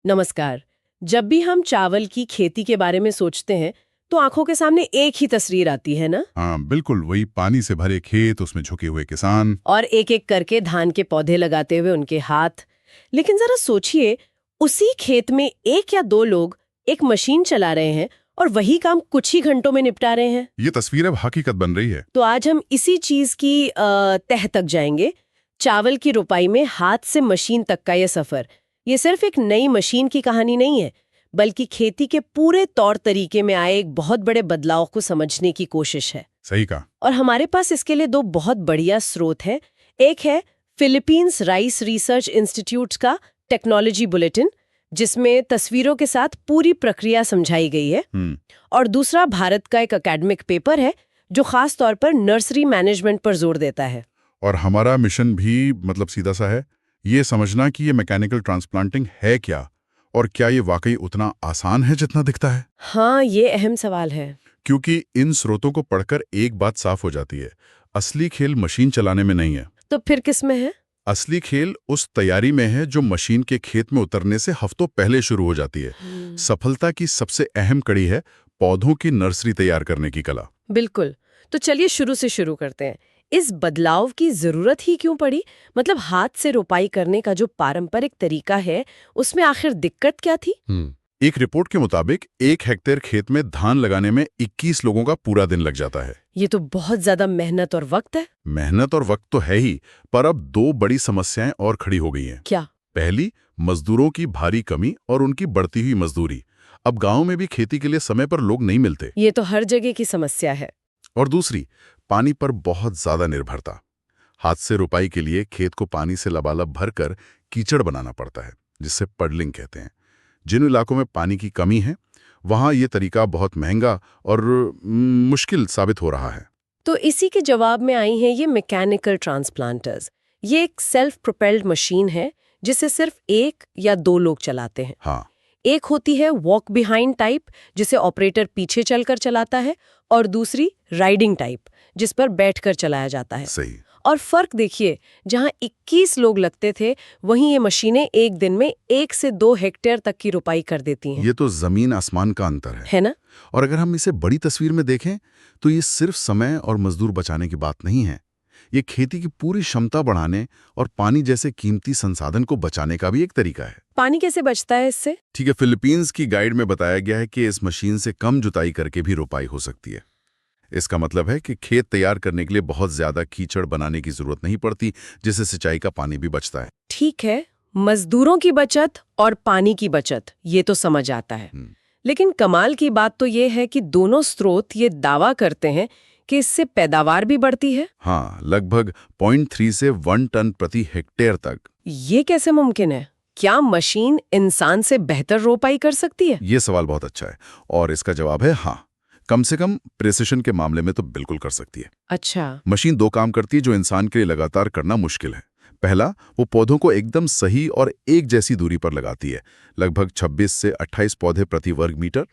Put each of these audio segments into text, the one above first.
नमस्कार। जब भी हम चावल की खेती के बारे में सोचते हैं तो आंखों के सामने एक ही तस्वीर आती है ना। हाँ बिल्कुल, वही पानी से भरे खेत, उसमें झुके हुए किसान। और एक एक करके धान के पौधे लगाते हुए उनके हाथ। लेकिन जरा सोचिए, उसी खेत में एक या दो लोग एक मशीन चला रहे हैं और वही काम कुछ ही घंटों में निपटा रहे हैं। ये तस्वीर अब हकीकत बन रही है। तो आज हम इसी चीज की तह तक जाएंगे। चावल की रोपाई में हाथ से मशीन तक का ये सफर, ये सिर्फ एक नई मशीन की कहानी नहीं है, बल्कि खेती के पूरे तौर तरीके में आए एक बहुत बड़े बदलाव को समझने की कोशिश है। सही कहा। और हमारे पास इसके लिए दो बहुत बढ़िया स्रोत हैं। एक है फिलीपींस राइस रिसर्च इंस्टीट्यूट का टेक्नोलॉजी बुलेटिन, जिसमें तस्वीरों के साथ पूरी प्रक्रिया समझाई गई है। और दूसरा भारत का एक एकेडमिक पेपर है जो खास तौर पर नर्सरी मैनेजमेंट पर जोर देता है। और हमारा मिशन भी सीधा सा है, ये समझना कि ये मैकेनिकल ट्रांसप्लांटिंग है क्या, और क्या ये वाकई उतना आसान है जितना दिखता है। हाँ, ये अहम सवाल है। क्योंकि इन स्रोतों को पढ़कर एक बात साफ हो जाती है, असली खेल मशीन चलाने में नहीं है। तो फिर किस में है? असली खेल उस तैयारी में है जो मशीन के खेत में उतरने से हफ्तों पहले शुरू हो जाती है। सफलता की सबसे अहम कड़ी है पौधों की नर्सरी तैयार करने की कला। बिल्कुल। तो चलिए शुरू से शुरू करते हैं। इस बदलाव की जरूरत ही क्यों पड़ी? मतलब हाथ से रोपाई करने का जो पारंपरिक तरीका है, उसमें आखिर दिक्कत क्या थी? एक रिपोर्ट के मुताबिक 1 हेक्टेयर खेत में धान लगाने में 21 लोगों का पूरा दिन लग जाता है। ये तो बहुत ज्यादा मेहनत और वक्त है। मेहनत और वक्त तो है ही, पर अब दो बड़ी समस्याएं और खड़ी हो गई हैं। क्या? पहली, मजदूरों की भारी कमी और उनकी बढ़ती हुई मजदूरी। अब गांव में भी खेती के लिए समय पर लोग नहीं मिलते। ये तो हर जगह की समस्या है। और दूसरी, पानी पर बहुत ज्यादा निर्भरता। हाथ से रुपाई के लिए खेत को पानी से लबालब भरकर कीचड़ बनाना पड़ता है, जिसे पडलिंग कहते हैं। जिन इलाकों में पानी की कमी है, वहां ये तरीका बहुत महंगा और मुश्किल साबित हो रहा है। तो इसी के जवाब में आई हैं ये मैकेनिकल ट्रांसप्लांटर्स। ये एक सेल्फ प्रोपेल्ड मशीन है जिसे सिर्फ एक या दो लोग चलाते हैं। हाँ, एक होती है वॉक बिहाइंड टाइप, जिसे ऑपरेटर पीछे चलकर चलाता है, और दूसरी राइडिंग टाइप, जिस पर बैठकर चलाया जाता है। सही। और फर्क देखिए, जहां 21 लोग लगते थे, वहीं ये मशीनें एक दिन में 1 से 2 हेक्टेयर तक की रुपाई कर देती हैं। ये तो जमीन आसमान का अंतर है ना? और अगर हम इसे बड़ी तस्वीर में देखें तो ये सिर्फ समय और मजदूर बचाने की बात नहीं है। ये खेती की पूरी क्षमता बढ़ाने और पानी जैसे कीमती संसाधन को बचाने का भी एक तरीका है। पानी कैसे बचता है इससे? ठीक है, फिलीपींस की गाइड में बताया गया है कि इस मशीन से कम जुताई करके भी रोपाई हो सकती है। इसका मतलब है कि खेत तैयार करने के लिए बहुत ज्यादा कीचड़ बनाने की जरूरत नहीं पड़ती, जिससे सिंचाई का पानी भी बचता है। ठीक है, मजदूरों की बचत और पानी की बचत, ये तो समझ आता है। लेकिन कमाल की बात तो ये है कि दोनों स्रोत ये दावा करते हैं कि इससे पैदावार भी बढ़ती है। हाँ, लगभग 0.3 से 1 टन प्रति हेक्टेयर तक। ये कैसे मुमकिन है? क्या मशीन इंसान से बेहतर रोपाई कर सकती है? ये सवाल बहुत अच्छा है, और इसका जवाब है हाँ। कम से कम प्रिसिशन के मामले में तो बिल्कुल कर सकती है। अच्छा। मशीन दो काम करती है जो इंसान के लिए लगातार करना मुश्किल है। पहला, वो पौधों को एकदम सही और एक जैसी दूरी पर लगाती है, लगभग 26 से 28 पौधे प्रति वर्ग मीटर,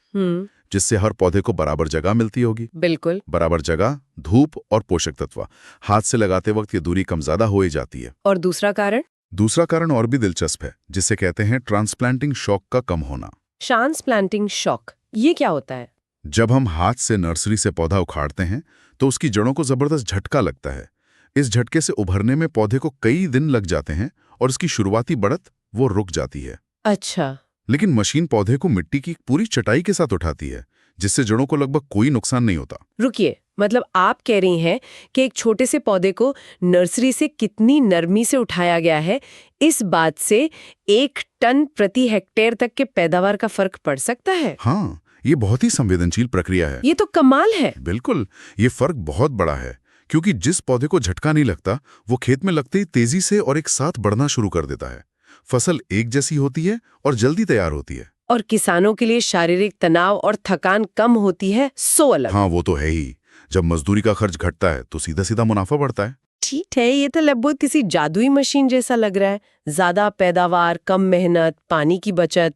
जिससे हर पौधे को बराबर जगह मिलती होगी। बिल्कुल। बराबर जगह, धूप और पोषक तत्व। हाथ से लगाते वक्त ये दूरी कम ज्यादा हो ही जाती है। और दूसरा कारण? दूसरा कारण और भी दिलचस्प है, जिसे कहते हैं ट्रांसप्लांटिंग शॉक का कम होना। ट्रांसप्लांटिंग शॉक, ये क्या होता है? जब हम हाथ से नर्सरी से पौधा उखाड़ते हैं तो उसकी जड़ों को जबरदस्त झटका लगता है। इस झटके से उभरने में पौधे को कई दिन लग जाते हैं और उसकी शुरुआती बढ़त वो रुक जाती है। अच्छा। लेकिन मशीन पौधे को मिट्टी की पूरी चटाई के साथ उठाती है, जिससे जड़ों को लगभग कोई नुकसान नहीं होता। रुकिए, मतलब आप कह रही हैं कि एक छोटे से पौधे को नर्सरी से कितनी नरमी से उठाया गया है, इस बात से 1 टन प्रति हेक्टेयर तक के पैदावार का फर्क पड़ सकता है? हाँ, ये बहुत ही संवेदनशील प्रक्रिया है। ये तो कमाल है। बिल्कुल, ये फर्क बहुत बड़ा है, क्योंकि जिस पौधे को झटका नहीं लगता, वो खेत में लगते ही तेजी से और एक साथ बढ़ना शुरू कर देता है। फसल एक जैसी होती है और जल्दी तैयार होती है। और किसानों के लिए शारीरिक तनाव और थकान कम होती है, सो अलग। हाँ, वो तो है ही। जब मजदूरी का खर्च घटता है तो सीधा सीधा मुनाफा बढ़ता है। ठीक है, ये तो लगभग किसी जादुई मशीन जैसा लग रहा है। ज्यादा पैदावार, कम मेहनत, पानी की बचत।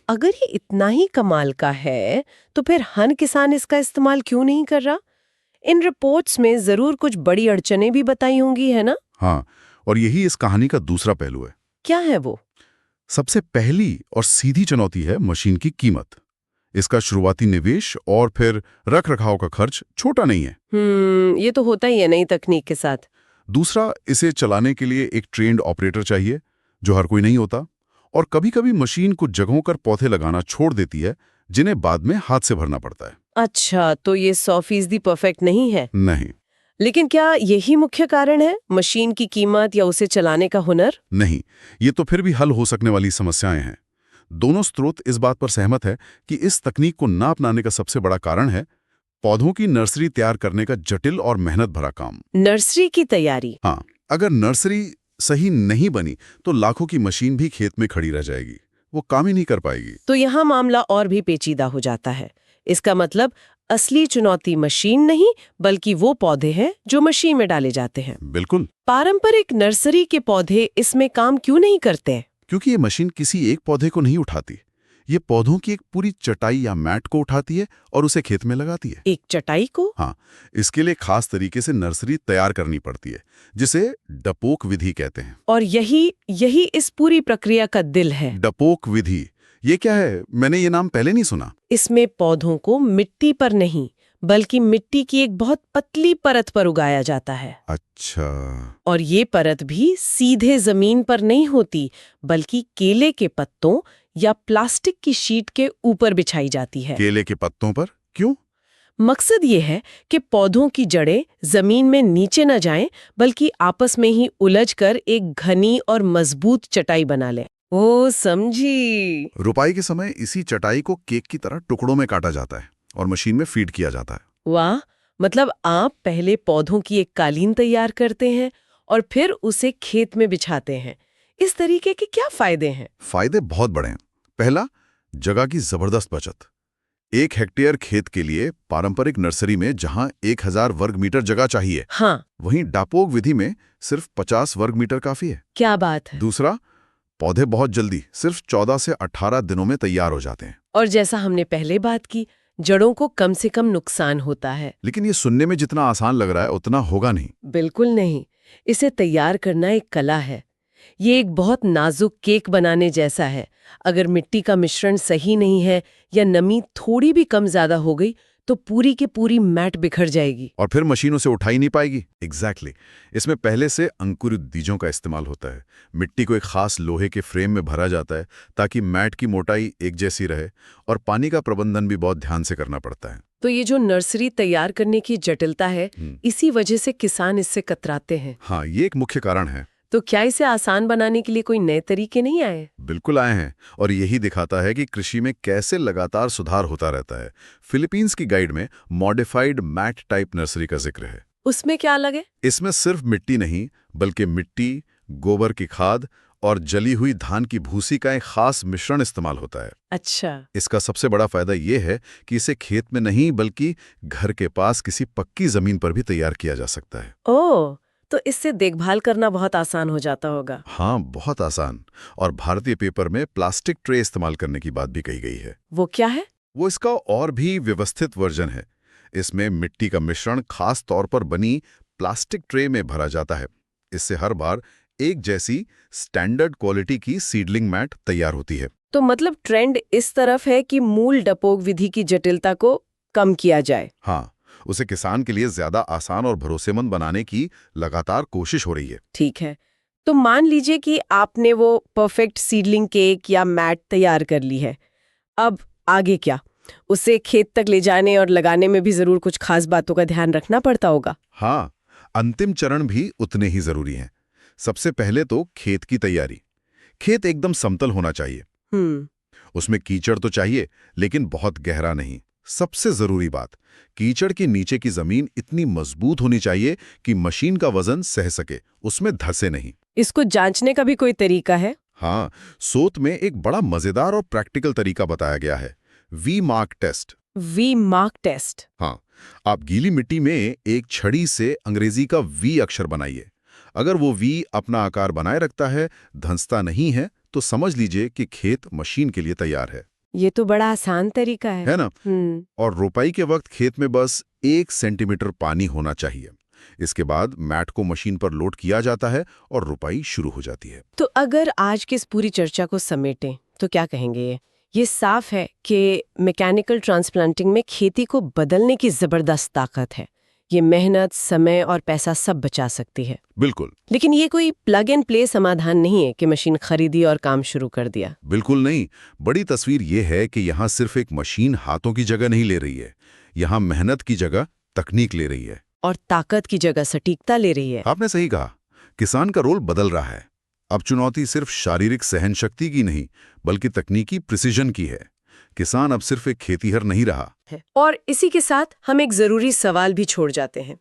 अगर ये इतना ही कमाल का है, तो फिर हर किसान इसका इस्तेमाल क्यों नहीं कर रहा? इन रिपोर्ट्स में जरूर कुछ बड़ी अड़चनें भी बताई होंगी, है ना? हाँ, और यही इस कहानी का दूसरा पहलू है। क्या है वो? सबसे पहली और सीधी चुनौती है मशीन की कीमत। इसका शुरुआती निवेश और फिर रख रखाव का खर्च छोटा नहीं है। ये तो होता ही है नई तकनीक के साथ। दूसरा, इसे चलाने के लिए एक ट्रेन्ड ऑपरेटर चाहिए, जो हर कोई नहीं होता। और कभी-कभी मशीन कुछ जगहों पर पौधे लगाना छोड़ देती है, जिन्हें बाद में हाथ से भरना पड़ता है। अच्छा, तो ये 100% परफेक्ट नहीं है। नहीं, लेकिन क्या यही मुख्य कारण है, मशीन की कीमत या उसे चलाने का हुनर? नहीं, ये तो फिर भी हल हो सकने वाली समस्याएं हैं। दोनों स्रोत इस बात पर सहमत है कि इस तकनीक को ना अपनाने का सबसे बड़ा कारण है पौधों की नर्सरी तैयार करने का जटिल और मेहनत भरा काम। नर्सरी की तैयारी। हाँ, अगर नर्सरी सही नहीं बनी तो लाखों की मशीन भी खेत में खड़ी रह जाएगी, वो काम ही नहीं कर पाएगी। तो यहाँ मामला और भी पेचीदा हो जाता है। इसका मतलब असली चुनौती मशीन नहीं, बल्कि वो पौधे हैं जो मशीन में डाले जाते हैं। बिल्कुल, पारंपरिक नर्सरी के पौधे इसमें काम क्यों नहीं करते? क्योंकि ये मशीन किसी एक पौधे को नहीं उठाती। ये पौधों की एक पूरी चटाई या मैट को उठाती है और उसे खेत में लगाती है। एक चटाई को? हाँ, इसके लिए खास तरीके से नर्सरी तैयार करनी पड़ती है, जिसे डपोक विधि कहते हैं। और यही इस पूरी प्रक्रिया का दिल है। डपोक विधि, ये क्या है? मैंने ये नाम पहले नहीं सुना। इसमें पौधों को मिट्टी पर नहीं, बल्कि मिट्टी की एक बहुत पतली परत पर उगाया जाता है। अच्छा। और ये परत भी सीधे जमीन पर नहीं होती, बल्कि केले के पत्तों या प्लास्टिक की शीट के ऊपर बिछाई जाती है। केले के पत्तों पर? क्यों? मकसद ये है कि पौधों की जड़ें जमीन में नीचे न जाएं, बल्कि आपस में ही उलझकर एक घनी और मजबूत चटाई बना लें। ओ, समझी। रुपाई के समय इसी चटाई को केक की तरह टुकड़ों में काटा जाता है और मशीन में फीड किया जाता है। वाह, मतलब आप पहले पौधों की एक कालीन तैयार करते हैं और फिर उसे खेत में बिछाते हैं। इस तरीके के क्या फायदे हैं? फायदे बहुत बड़े हैं। पहला, जगह की जबरदस्त बचत। 1 हेक्टेयर खेत के लिए पारंपरिक नर्सरी में जहां 1000 वर्ग मीटर जगह चाहिए, हाँ, वहीं डापोक विधि में सिर्फ 50 वर्ग मीटर काफी है। क्या बात है। दूसरा, पौधे बहुत जल्दी सिर्फ 14 से 18 दिनों में तैयार हो जाते हैं। और जैसा हमने पहले बात की, जड़ों को कम से कम नुकसान होता है। लेकिन ये सुनने में जितना आसान लग रहा है उतना होगा नहीं। बिल्कुल नहीं। इसे तैयार करना एक कला है। ये एक बहुत नाजुक केक बनाने जैसा है। अगर मिट्टी का मिश्रण सही नहीं है या नमी थोड़ी भी कम ज्यादा हो गई तो पूरी की पूरी मैट बिखर जाएगी। और फिर मशीन उसे उठा ही नहीं पाएगी। एग्जैक्टली। इसमें पहले से अंकुरित बीजों का इस्तेमाल होता है। मिट्टी को एक खास लोहे के फ्रेम में भरा जाता है ताकि मैट की मोटाई एक जैसी रहे, और पानी का प्रबंधन भी बहुत ध्यान से करना पड़ता है। तो ये जो नर्सरी तैयार करने की जटिलता है, इसी वजह से किसान इससे कतराते हैं। हाँ, ये एक मुख्य कारण है। तो क्या इसे आसान बनाने के लिए कोई नए तरीके नहीं आए? बिल्कुल आए हैं, और यही दिखाता है कि कृषि में कैसे लगातार सुधार होता रहता है। फिलीपींस की गाइड में मॉडिफाइड मैट टाइप नर्सरी का जिक्र है। उसमें क्या अलग है? इसमें सिर्फ मिट्टी नहीं, बल्कि मिट्टी, गोबर की खाद और जली हुई धान की भूसी का एक खास मिश्रण इस्तेमाल होता है। अच्छा। इसका सबसे बड़ा फायदा यह है कि इसे खेत में नहीं बल्कि घर के पास किसी पक्की जमीन पर भी तैयार किया जा सकता है। ओह, तो इससे देखभाल करना बहुत आसान हो जाता होगा। हाँ, बहुत आसान। और भारतीय पेपर में प्लास्टिक ट्रे इस्तेमाल करने की बात भी कही गई है। वो क्या है? वो इसका और भी व्यवस्थित वर्जन है। इसमें मिट्टी का मिश्रण खास तौर पर बनी प्लास्टिक ट्रे में भरा जाता है। इससे हर बार एक जैसी स्टैंडर्ड क्वालिटी की सीडलिंग मैट तैयार होती है। तो मतलब ट्रेंड इस तरफ है कि मूल डपोक विधि की जटिलता को कम किया जाए। हाँ, उसे किसान के लिए ज्यादा आसान और भरोसेमंद बनाने की लगातार कोशिश हो रही है। ठीक है, तो मान लीजिए कि आपने वो परफेक्ट सीडलिंग केक या मैट तैयार कर ली है। अब आगे क्या? उसे खेत तक ले जाने और लगाने में भी जरूर कुछ खास बातों का ध्यान रखना पड़ता होगा। हाँ, अंतिम चरण भी उतने ही जरूरी हैं। सबसे पहले तो खेत की तैयारी। खेत एकदम समतल होना चाहिए। उसमें कीचड़ तो चाहिए, लेकिन बहुत गहरा नहीं। सबसे जरूरी बात, कीचड़ के नीचे की जमीन इतनी मजबूत होनी चाहिए कि मशीन का वजन सह सके, उसमें धंसे नहीं। इसको जांचने का भी कोई तरीका है? हाँ, सोत में एक बड़ा मजेदार और प्रैक्टिकल तरीका बताया गया है, we mark test. We mark test? हाँ, आप गीली मिट्टी में एक छड़ी से अंग्रेजी का वी अक्षर बनाइए। अगर वो वी अपना आकार बनाए रखता है, धंसता नहीं है, तो समझ लीजिए कि खेत मशीन के लिए तैयार है। ये तो बड़ा आसान तरीका है ना? और रोपाई के वक्त खेत में बस 1 सेंटीमीटर पानी होना चाहिए। इसके बाद मैट को मशीन पर लोड किया जाता है और रुपाई शुरू हो जाती है। तो अगर आज की इस पूरी चर्चा को समेटें तो क्या कहेंगे ये साफ है कि मैकेनिकल ट्रांसप्लांटिंग में खेती को बदलने की जबरदस्त ताकत है। ये मेहनत, समय और पैसा सब बचा सकती है। बिल्कुल। लेकिन ये कोई प्लग एंड प्ले समाधान नहीं है कि मशीन खरीदी और काम शुरू कर दिया। बिल्कुल नहीं। बड़ी तस्वीर ये है कि यहाँ सिर्फ एक मशीन हाथों की जगह नहीं ले रही है, यहाँ मेहनत की जगह तकनीक ले रही है और ताकत की जगह सटीकता ले रही है। आपने सही कहा, किसान का रोल बदल रहा है। अब चुनौती सिर्फ शारीरिक सहन शक्ति की नहीं बल्कि तकनीकी प्रिसीजन की है। किसान अब सिर्फ एक खेतीहर नहीं रहा है। और इसी के साथ हम एक जरूरी सवाल भी छोड़ जाते हैं।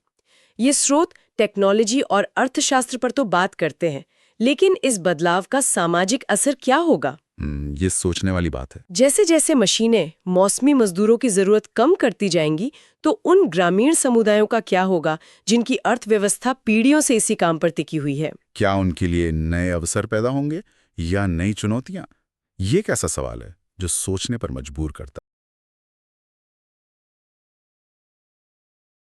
ये स्रोत टेक्नोलॉजी और अर्थशास्त्र पर तो बात करते हैं, लेकिन इस बदलाव का सामाजिक असर क्या होगा? ये सोचने वाली बात है। जैसे जैसे मशीनें मौसमी मजदूरों की जरूरत कम करती जाएंगी, तो उन ग्रामीण समुदायों का क्या होगा जिनकी अर्थव्यवस्था पीढ़ियों से इसी काम पर टिकी हुई है? क्या उनके लिए नए अवसर पैदा होंगे या नई चुनौतियां? ये कैसा सवाल है जो सोचने पर मजबूर करता है।